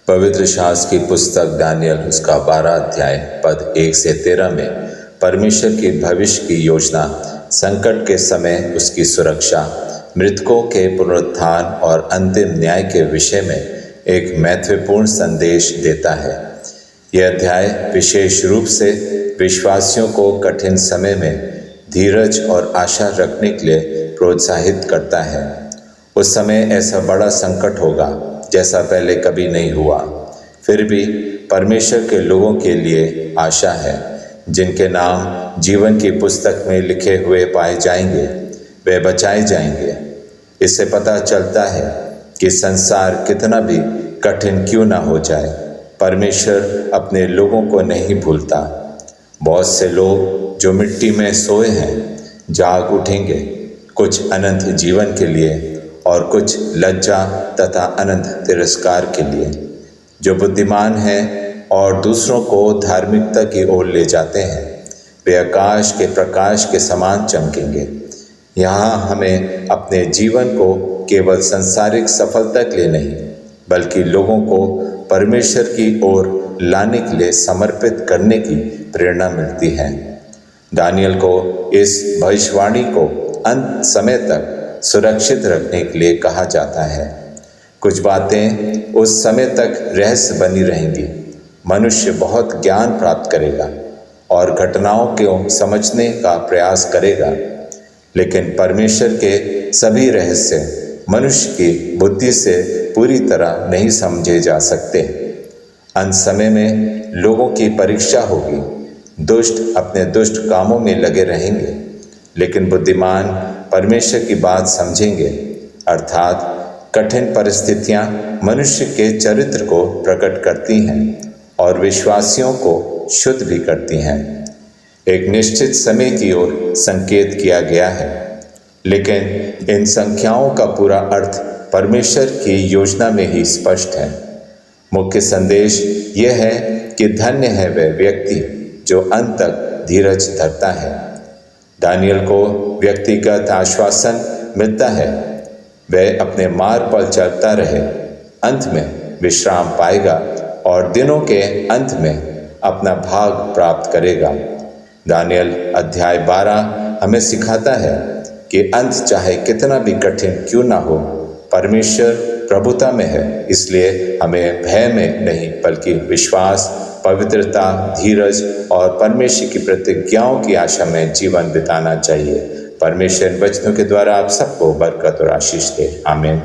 पवित्र शास्त्र की पुस्तक दानियल उसका 12 अध्याय पद 1 से 13 में परमेश्वर की भविष्य की योजना, संकट के समय उसकी सुरक्षा, मृतकों के पुनरुत्थान और अंतिम न्याय के विषय में एक महत्वपूर्ण संदेश देता है। यह अध्याय विशेष रूप से विश्वासियों को कठिन समय में धीरज और आशा रखने के लिए प्रोत्साहित करता है। उस समय ऐसा बड़ा संकट होगा जैसा पहले कभी नहीं हुआ, फिर भी परमेश्वर के लोगों के लिए आशा है। जिनके नाम जीवन की पुस्तक में लिखे हुए पाए जाएंगे वे बचाए जाएंगे। इससे पता चलता है कि संसार कितना भी कठिन क्यों ना हो जाए, परमेश्वर अपने लोगों को नहीं भूलता। बहुत से लोग जो मिट्टी में सोए हैं जाग उठेंगे, कुछ अनंत जीवन के लिए और कुछ लज्जा तथा अनंत तिरस्कार के लिए। जो बुद्धिमान हैं और दूसरों को धार्मिकता की ओर ले जाते हैं, वे आकाश के प्रकाश के समान चमकेंगे। यहाँ हमें अपने जीवन को केवल सांसारिक सफलता के लिए नहीं, बल्कि लोगों को परमेश्वर की ओर लाने के लिए समर्पित करने की प्रेरणा मिलती है। दानियल को इस भविष्यवाणी को अंत समय तक सुरक्षित रखने के लिए कहा जाता है। कुछ बातें उस समय तक रहस्य बनी रहेंगी। मनुष्य बहुत ज्ञान प्राप्त करेगा और घटनाओं को समझने का प्रयास करेगा, लेकिन परमेश्वर के सभी रहस्य मनुष्य की बुद्धि से पूरी तरह नहीं समझे जा सकते। अंत समय में लोगों की परीक्षा होगी। दुष्ट अपने दुष्ट कामों में लगे रहेंगे, लेकिन बुद्धिमान परमेश्वर की बात समझेंगे। अर्थात कठिन परिस्थितियां मनुष्य के चरित्र को प्रकट करती हैं और विश्वासियों को शुद्ध भी करती हैं। एक निश्चित समय की ओर संकेत किया गया है, लेकिन इन संख्याओं का पूरा अर्थ परमेश्वर की योजना में ही स्पष्ट है। मुख्य संदेश यह है कि धन्य है वह व्यक्ति जो अंत तक धीरज धरता है। दानियल को व्यक्तिगत आश्वासन मिलता है, वह अपने मार्ग पर चलता रहे, अंत में विश्राम पाएगा और दिनों के अंत में अपना भाग प्राप्त करेगा। दानियल अध्याय 12 हमें सिखाता है कि अंत चाहे कितना भी कठिन क्यों ना हो, परमेश्वर प्रभुता में है। इसलिए हमें भय में नहीं बल्कि विश्वास, पवित्रता, धीरज और परमेश्वर की प्रतिज्ञाओं की आशा में जीवन बिताना चाहिए। परमेश्वर वचनों के द्वारा आप सबको बरकत और आशीष दे। आमीन।